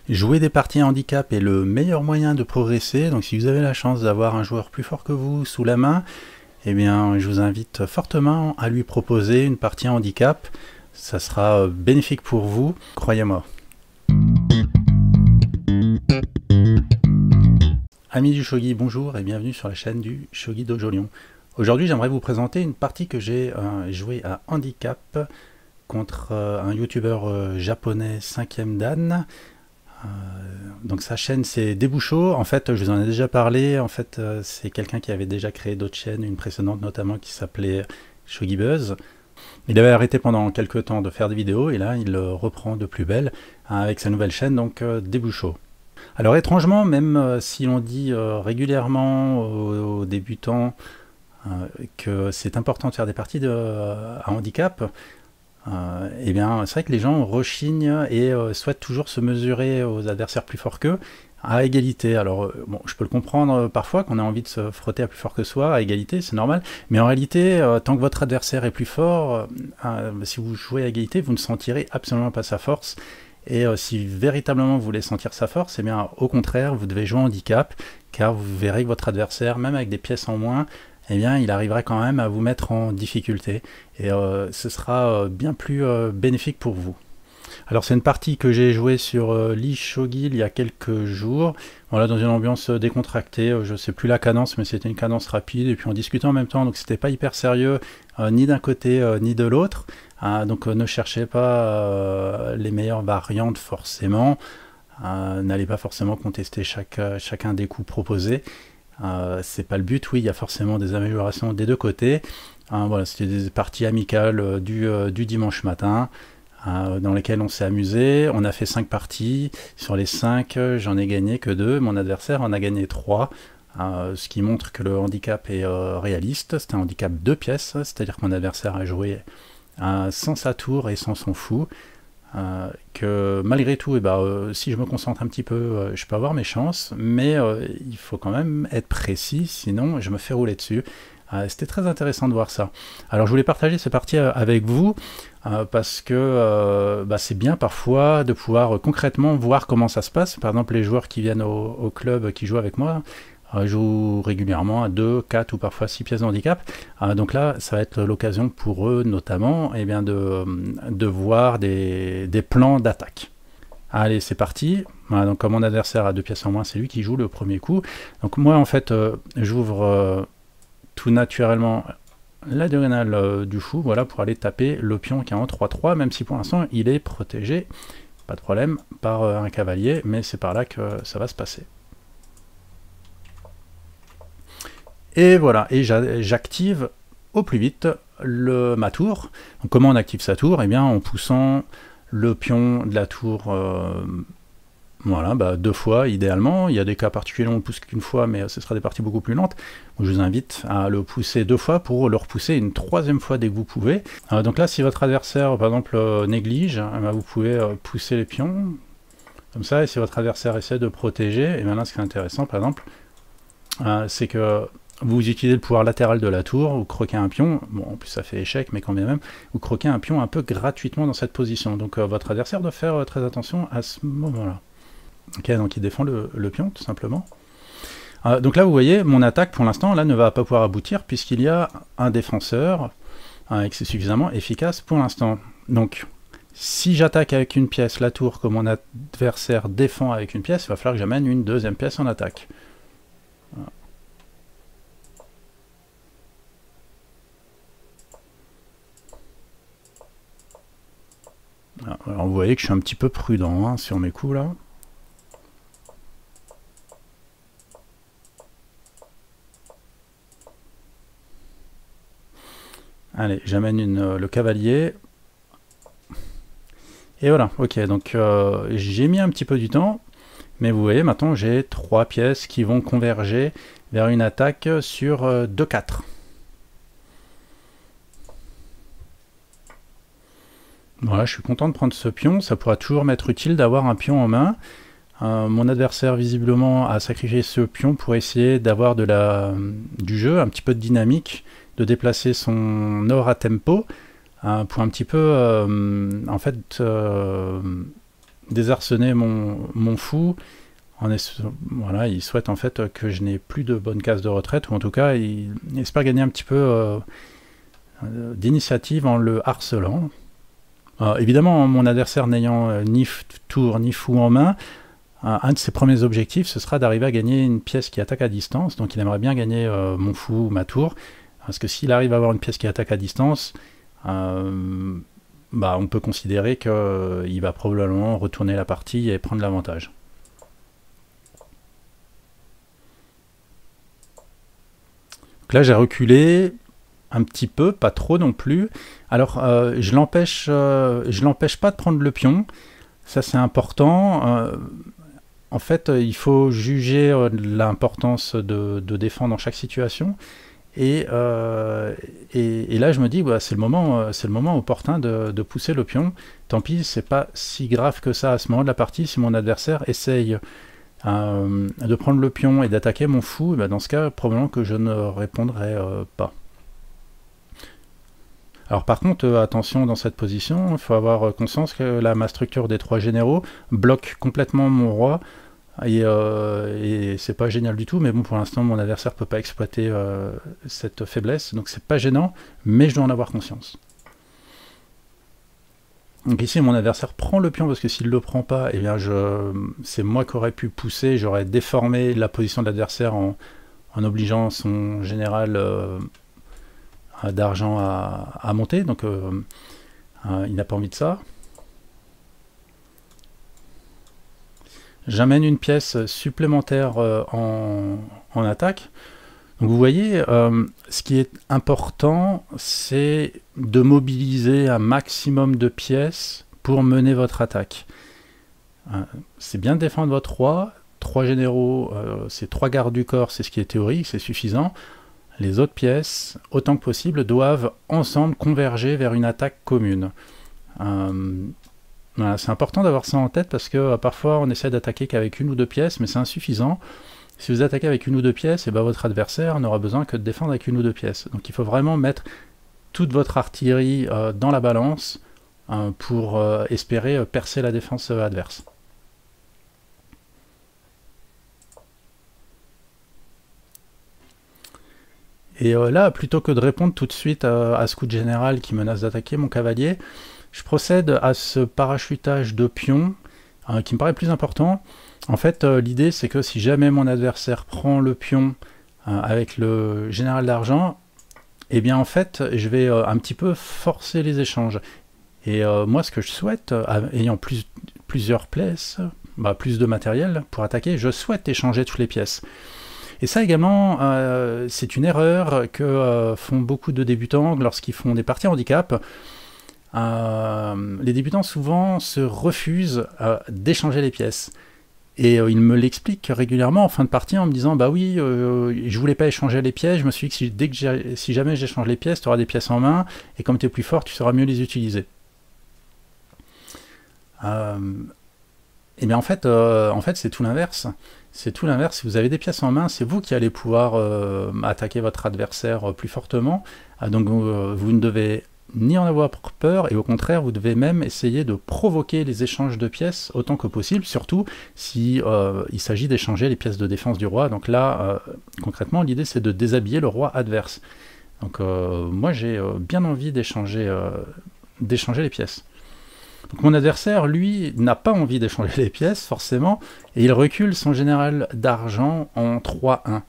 Jouer des parties à handicap est le meilleur moyen de progresser, donc si vous avez la chance d'avoir un joueur plus fort que vous sous la main, eh bien je vous invite fortement à lui proposer une partie à handicap. Ça sera bénéfique pour vous, croyez-moi. Amis du Shogi, bonjour et bienvenue sur la chaîne du Shogi Dojo Lyon. Aujourd'hui j'aimerais vous présenter une partie que j'ai jouée à handicap contre un youtubeur japonais 5e Dan. Donc sa chaîne c'est Debusho, en fait je vous en ai déjà parlé, en fait c'est quelqu'un qui avait déjà créé d'autres chaînes, une précédente notamment qui s'appelait Shogi Buzz. Il avait arrêté pendant quelques temps de faire des vidéos et là il reprend de plus belle avec sa nouvelle chaîne, donc Debusho. Alors étrangement, même si l'on dit régulièrement aux débutants que c'est important de faire des parties à handicap, eh bien c'est vrai que les gens rechignent et souhaitent toujours se mesurer aux adversaires plus forts qu'eux à égalité. Alors bon, je peux le comprendre parfois qu'on a envie de se frotter à plus fort que soi à égalité, c'est normal, mais en réalité tant que votre adversaire est plus fort, si vous jouez à égalité, vous ne sentirez absolument pas sa force. Et si véritablement vous voulez sentir sa force, eh bien au contraire vous devez jouer en handicap, car vous verrez que votre adversaire, même avec des pièces en moins, eh bien il arrivera quand même à vous mettre en difficulté, et ce sera bien plus bénéfique pour vous. Alors c'est une partie que j'ai jouée sur l'eShogi il y a quelques jours, voilà, dans une ambiance décontractée, je ne sais plus la cadence, mais c'était une cadence rapide, et puis on discutait en même temps, donc c'était pas hyper sérieux, ni d'un côté ni de l'autre, donc ne cherchez pas les meilleures variantes forcément, n'allez pas forcément contester chacun des coups proposés, c'est pas le but. Oui, il y a forcément des améliorations des deux côtés. Voilà, c'était des parties amicales du dimanche matin, dans lesquelles on s'est amusé. On a fait 5 parties. Sur les 5, j'en ai gagné que 2. Mon adversaire en a gagné 3. Ce qui montre que le handicap est réaliste. C'est un handicap 2 pièces, c'est-à-dire que mon adversaire a joué sans sa tour et sans son fou. Que malgré tout, si je me concentre un petit peu, je peux avoir mes chances, mais il faut quand même être précis, sinon je me fais rouler dessus. C'était très intéressant de voir ça. Alors je voulais partager ces parties avec vous, parce que c'est bien parfois de pouvoir concrètement voir comment ça se passe. Par exemple, les joueurs qui viennent au club, qui jouent avec moi, jouent régulièrement à 2, 4 ou parfois 6 pièces de handicap. Donc là, ça va être l'occasion pour eux notamment de voir des plans d'attaque. Allez, c'est parti. Voilà, donc comme mon adversaire a 2 pièces en moins, c'est lui qui joue le premier coup. Donc moi, en fait, j'ouvre tout naturellement la diagonale du fou, voilà, pour aller taper le pion qui est en 3-3, même si pour l'instant, il est protégé, pas de problème, par un cavalier, mais c'est par là que ça va se passer. Et voilà, et j'active au plus vite ma tour. Donc comment on active sa tour? Eh bien en poussant le pion de la tour voilà, 2 fois idéalement. Il y a des cas particuliers où on ne pousse qu'une fois, mais ce sera des parties beaucoup plus lentes. Donc, je vous invite à le pousser 2 fois pour le repousser une 3e fois dès que vous pouvez. Donc là, si votre adversaire par exemple néglige, vous pouvez pousser les pions comme ça, et si votre adversaire essaie de protéger, et bien là ce qui est intéressant par exemple, c'est que vous utilisez le pouvoir latéral de la tour, vous croquez un pion, bon en plus ça fait échec, mais quand bien même, vous croquez un pion un peu gratuitement dans cette position, donc votre adversaire doit faire très attention à ce moment-là. Ok, donc il défend le pion tout simplement. Donc là vous voyez, mon attaque pour l'instant là ne va pas pouvoir aboutir puisqu'il y a un défenseur et que c'est suffisamment efficace pour l'instant. Donc si j'attaque avec une pièce la tour que mon adversaire défend avec une pièce, il va falloir que j'amène une 2e pièce en attaque. Voilà. Alors vous voyez que je suis un petit peu prudent sur mes coups là. Allez, j'amène le cavalier. Et voilà, ok, donc j'ai mis un petit peu du temps, mais vous voyez maintenant j'ai 3 pièces qui vont converger vers une attaque sur 2-4. Voilà, je suis content de prendre ce pion, ça pourra toujours m'être utile d'avoir un pion en main. Mon adversaire visiblement a sacrifié ce pion pour essayer d'avoir du jeu, un petit peu de dynamique, de déplacer son or à tempo, pour un petit peu en fait désarçonner mon fou. Voilà, il souhaite en fait que je n'ai plus de bonne case de retraite, ou en tout cas, il espère gagner un petit peu d'initiative en le harcelant. Évidemment, mon adversaire n'ayant ni tour ni fou en main, un de ses premiers objectifs, ce sera d'arriver à gagner une pièce qui attaque à distance. Donc il aimerait bien gagner mon fou ou ma tour, parce que s'il arrive à avoir une pièce qui attaque à distance, on peut considérer qu'il va probablement retourner la partie et prendre l'avantage. Donc là j'ai reculé un petit peu, pas trop non plus. Alors je l'empêche pas de prendre le pion, ça c'est important. En fait, il faut juger l'importance de défendre dans chaque situation. Et là, je me dis, c'est le moment opportun de pousser le pion. Tant pis, c'est pas si grave que ça à ce moment de la partie. Si mon adversaire essaye de prendre le pion et d'attaquer mon fou, dans ce cas, probablement que je ne répondrai pas. Alors par contre, attention dans cette position, il faut avoir conscience que là, ma structure des 3 généraux bloque complètement mon roi, et c'est pas génial du tout, mais bon, pour l'instant, mon adversaire peut pas exploiter cette faiblesse, donc c'est pas gênant, mais je dois en avoir conscience. Donc ici, mon adversaire prend le pion, parce que s'il le prend pas, eh bien c'est moi qui aurais pu pousser, j'aurais déformé la position de l'adversaire en obligeant son général d'argent à monter, donc il n'a pas envie de ça. J'amène une pièce supplémentaire en attaque. Donc vous voyez, ce qui est important, c'est de mobiliser un maximum de pièces pour mener votre attaque. C'est bien de défendre votre roi, 3 généraux, c'est 3 gardes du corps, c'est ce qui est théorique, c'est suffisant. Les autres pièces, autant que possible, doivent ensemble converger vers une attaque commune. Voilà, c'est important d'avoir ça en tête parce que parfois on essaie d'attaquer qu'avec 1 ou 2 pièces, mais c'est insuffisant. Si vous attaquez avec 1 ou 2 pièces, et votre adversaire n'aura besoin que de défendre avec 1 ou 2 pièces. Donc il faut vraiment mettre toute votre artillerie dans la balance pour espérer percer la défense adverse. Et là, plutôt que de répondre tout de suite à ce coup de général qui menace d'attaquer mon cavalier, je procède à ce parachutage de pions qui me paraît plus important. En fait, l'idée c'est que si jamais mon adversaire prend le pion avec le général d'argent, eh bien en fait, je vais un petit peu forcer les échanges. Et moi, ce que je souhaite, ayant plusieurs pièces, plus de matériel pour attaquer, je souhaite échanger toutes les pièces. Et ça également, c'est une erreur que font beaucoup de débutants lorsqu'ils font des parties handicap. Les débutants souvent se refusent d'échanger les pièces. Et ils me l'expliquent régulièrement en fin de partie en me disant bah oui, je voulais pas échanger les pièces, je me suis dit que si jamais j'échange les pièces, tu auras des pièces en main, et comme tu es plus fort, tu sauras mieux les utiliser. Et bien en fait c'est tout l'inverse. C'est tout l'inverse. Si vous avez des pièces en main, c'est vous qui allez pouvoir attaquer votre adversaire plus fortement. Donc vous ne devez ni en avoir peur, et au contraire, vous devez même essayer de provoquer les échanges de pièces autant que possible, surtout si il s'agit d'échanger les pièces de défense du roi. Donc là, concrètement, l'idée c'est de déshabiller le roi adverse. Donc moi j'ai bien envie d'échanger les pièces. Donc mon adversaire, lui, n'a pas envie d'échanger les pièces, forcément, et il recule son général d'argent en 3-1.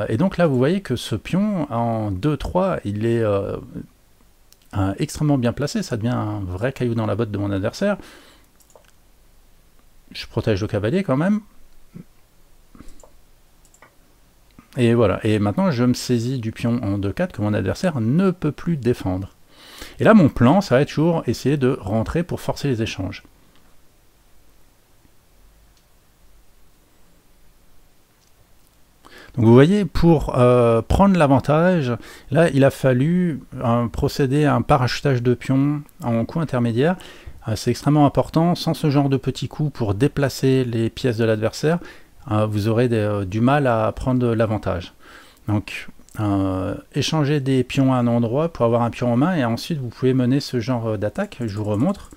Et donc là, vous voyez que ce pion, en 2-3, il est extrêmement bien placé, ça devient un vrai caillou dans la botte de mon adversaire. Je protège le cavalier quand même. Et voilà, et maintenant je me saisis du pion en 2-4 que mon adversaire ne peut plus défendre. Et là, mon plan, ça va être toujours essayer de rentrer pour forcer les échanges. Donc vous voyez, pour prendre l'avantage, là, il a fallu procéder à un parachutage de pions en coup intermédiaire. C'est extrêmement important. Sans ce genre de petits coups pour déplacer les pièces de l'adversaire, vous aurez du mal à prendre l'avantage. Donc, échanger des pions à un endroit pour avoir un pion en main, et ensuite vous pouvez mener ce genre d'attaque. Je vous remontre.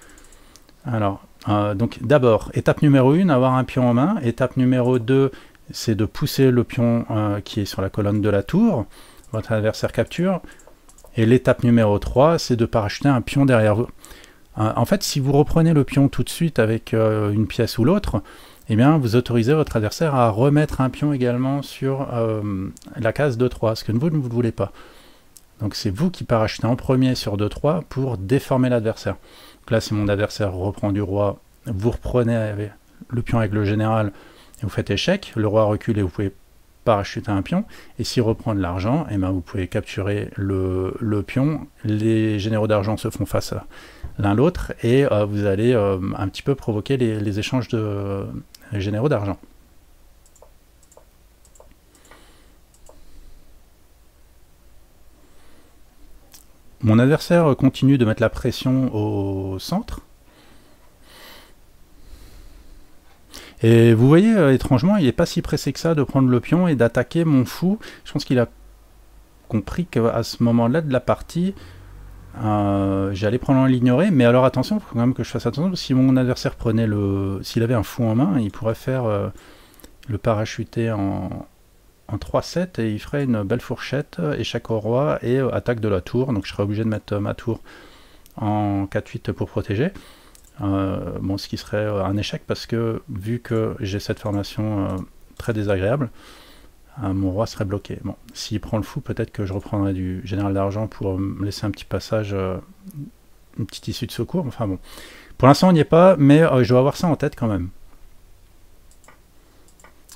Alors Donc d'abord, étape numéro 1, avoir un pion en main. Étape numéro 2, c'est de pousser le pion qui est sur la colonne de la tour. Votre adversaire capture. Et l'étape numéro 3, c'est de parachuter un pion derrière vous. En fait, si vous reprenez le pion tout de suite avec une pièce ou l'autre, eh bien, vous autorisez votre adversaire à remettre un pion également sur la case 2-3, ce que vous ne voulez pas. Donc c'est vous qui parachutez en premier sur 2-3 pour déformer l'adversaire. Donc là, si mon adversaire reprend du roi, vous reprenez le pion avec le général et vous faites échec, le roi recule et vous pouvez parachuter un pion. Et s'il reprend de l'argent, eh bien, vous pouvez capturer le pion. Les généraux d'argent se font face à l'un l'autre et vous allez un petit peu provoquer les échanges de généraux d'argent. Mon adversaire continue de mettre la pression au centre. Et vous voyez, étrangement, il n'est pas si pressé que ça de prendre le pion et d'attaquer mon fou. Je pense qu'il a compris qu'à ce moment-là de la partie, j'allais probablement l'ignorer. Mais alors attention, il faut quand même que je fasse attention. Si mon adversaire prenait s'il avait un fou en main, il pourrait faire le parachuter en 3-7 et il ferait une belle fourchette, échec au roi et attaque de la tour. Donc je serais obligé de mettre ma tour en 4-8 pour protéger. Bon, ce qui serait un échec parce que vu que j'ai cette formation très désagréable, mon roi serait bloqué. Bon, s'il prend le fou, peut-être que je reprendrai du général d'argent pour me laisser un petit passage, une petite issue de secours. Enfin bon, pour l'instant on n'y est pas, mais je dois avoir ça en tête quand même.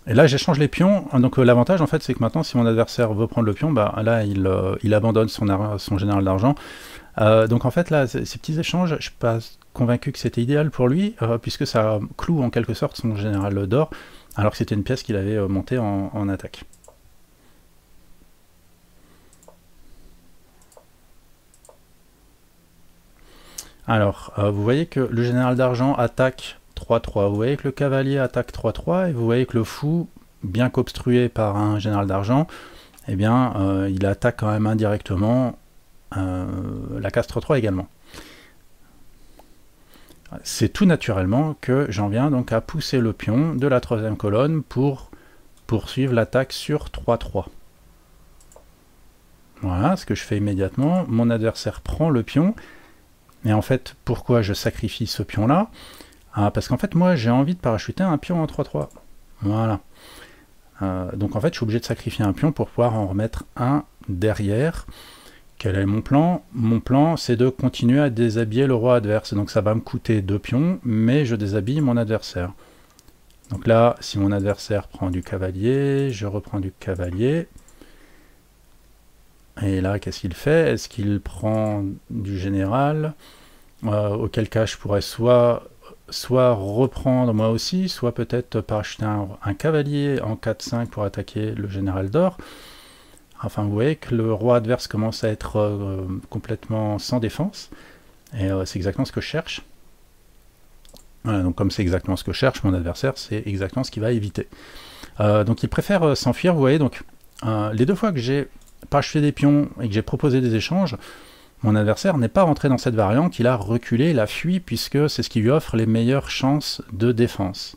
Et là j'échange les pions, donc l'avantage en fait c'est que maintenant si mon adversaire veut prendre le pion, bah, là il abandonne son général d'argent. Donc en fait là, ces petits échanges, je ne suis pas convaincu que c'était idéal pour lui, puisque ça cloue en quelque sorte son général d'or, alors que c'était une pièce qu'il avait montée en attaque. Alors, vous voyez que le général d'argent attaque 3-3, vous voyez que le cavalier attaque 3-3, et vous voyez que le fou, bien qu'obstrué par un général d'argent, eh bien, il attaque quand même indirectement la case 3-3 également. C'est tout naturellement que j'en viens donc à pousser le pion de la troisième colonne pour poursuivre l'attaque sur 3-3. Voilà ce que je fais immédiatement. Mon adversaire prend le pion. Et en fait, pourquoi je sacrifie ce pion-là? Parce qu'en fait, moi, j'ai envie de parachuter un pion en 3-3. Voilà. Donc en fait, je suis obligé de sacrifier un pion pour pouvoir en remettre un derrière. Quel est mon plan? Mon plan, c'est de continuer à déshabiller le roi adverse. Donc ça va me coûter 2 pions, mais je déshabille mon adversaire. Donc là, si mon adversaire prend du cavalier, je reprends du cavalier. Et là, qu'est-ce qu'il fait? Est-ce qu'il prend du général? Auquel cas, je pourrais soit reprendre moi aussi, soit peut-être parachuter un cavalier en 4-5 pour attaquer le général d'or. Enfin, vous voyez que le roi adverse commence à être complètement sans défense. Et c'est exactement ce que je cherche. Voilà, donc comme c'est exactement ce que je cherche, mon adversaire, c'est exactement ce qu'il va éviter. Donc il préfère s'enfuir, vous voyez. Donc les deux fois que j'ai parachuté des pions et que j'ai proposé des échanges, mon adversaire n'est pas rentré dans cette variante, il a reculé, il a fui, puisque c'est ce qui lui offre les meilleures chances de défense.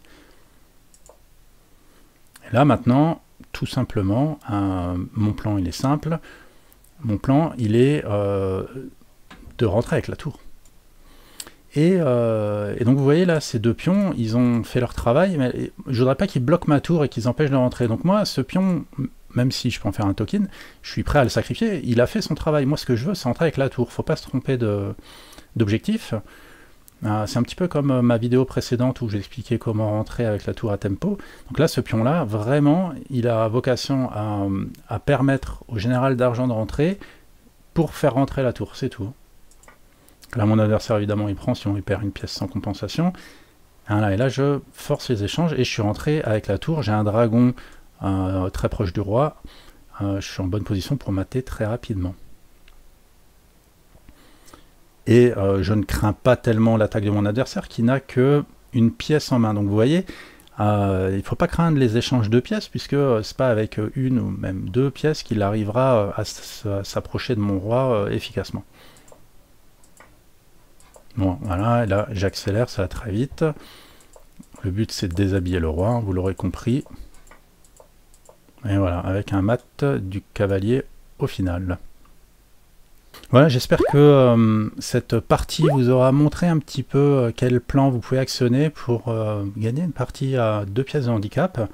Et là maintenant, tout simplement, mon plan il est simple. Mon plan il est de rentrer avec la tour. Et donc vous voyez là, ces deux pions, ils ont fait leur travail, mais je voudrais pas qu'ils bloquent ma tour et qu'ils empêchent de rentrer. Donc moi, ce pion, même si je peux en faire un token, je suis prêt à le sacrifier. Il a fait son travail. Moi, ce que je veux, c'est rentrer avec la tour. Faut pas se tromper d'objectif. C'est un petit peu comme ma vidéo précédente où j'expliquais comment rentrer avec la tour à tempo. Donc là, ce pion-là, vraiment, il a vocation à permettre au général d'argent de rentrer pour faire rentrer la tour. C'est tout. Là, mon adversaire, évidemment, il prend, sinon il perd une pièce sans compensation. Et là, je force les échanges et je suis rentré avec la tour. J'ai un dragon très proche du roi. Je suis en bonne position pour mater très rapidement. Et je ne crains pas tellement l'attaque de mon adversaire qui n'a qu'une pièce en main. Donc vous voyez, il ne faut pas craindre les échanges de pièces, puisque c'est pas avec une ou même deux pièces qu'il arrivera à s'approcher de mon roi efficacement. Bon, voilà, et là j'accélère, ça va très vite. Le but c'est de déshabiller le roi, vous l'aurez compris. Et voilà, avec un mat du cavalier au final. Voilà, j'espère que cette partie vous aura montré un petit peu quel plan vous pouvez actionner pour gagner une partie à 2 pièces de handicap.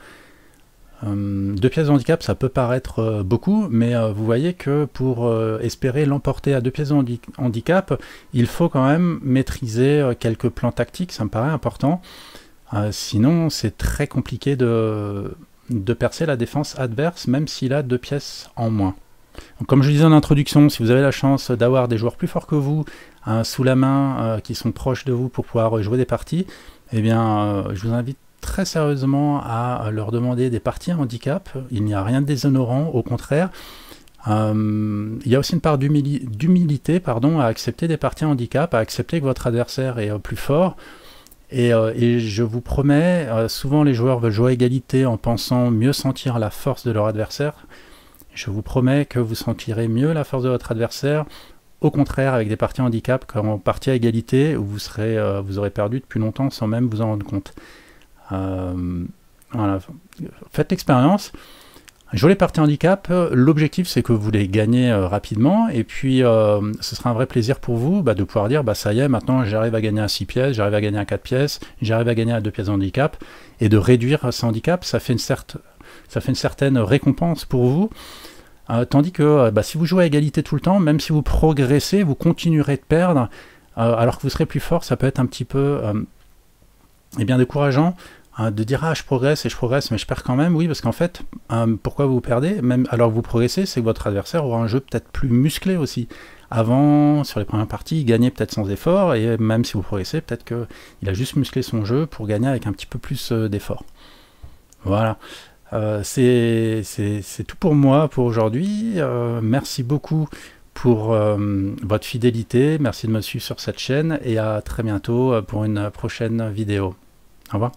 2 pièces de handicap, ça peut paraître beaucoup, mais vous voyez que pour espérer l'emporter à 2 pièces de handicap, il faut quand même maîtriser quelques plans tactiques, ça me paraît important. Sinon, c'est très compliqué de percer la défense adverse, même s'il a 2 pièces en moins. Donc, comme je disais en introduction, si vous avez la chance d'avoir des joueurs plus forts que vous sous la main, qui sont proches de vous pour pouvoir jouer des parties, eh bien, je vous invite très sérieusement à leur demander des parties à handicap. Il n'y a rien de déshonorant, au contraire. Il y a aussi une part d'humilité à accepter des parties à handicap, à accepter que votre adversaire est plus fort. Et je vous promets, souvent les joueurs veulent jouer à égalité en pensant mieux sentir la force de leur adversaire. Je vous promets que vous sentirez mieux la force de votre adversaire, au contraire avec des parties handicap qu'en partie à égalité où vous aurez perdu depuis longtemps sans même vous en rendre compte. Voilà. Faites l'expérience. Jouer les parties handicap, l'objectif c'est que vous les gagnez rapidement, et puis ce sera un vrai plaisir pour vous de pouvoir dire ça y est, maintenant j'arrive à gagner à 6 pièces, j'arrive à gagner à 4 pièces, j'arrive à gagner à 2 pièces de handicap, et de réduire ce handicap, ça fait une certaine récompense pour vous. Tandis que si vous jouez à égalité tout le temps, même si vous progressez, vous continuerez de perdre, alors que vous serez plus fort, ça peut être un petit peu décourageant de dire je progresse et je progresse mais je perds quand même. Oui, parce qu'en fait, pourquoi vous perdez même alors que vous progressez, c'est que votre adversaire aura un jeu peut-être plus musclé aussi. Avant, sur les premières parties, il gagnait peut-être sans effort, et même si vous progressez, peut-être qu'il a juste musclé son jeu pour gagner avec un petit peu plus d'effort. Voilà. C'est tout pour moi pour aujourd'hui. Merci beaucoup pour votre fidélité, merci de me suivre sur cette chaîne, et à très bientôt pour une prochaine vidéo. Au revoir.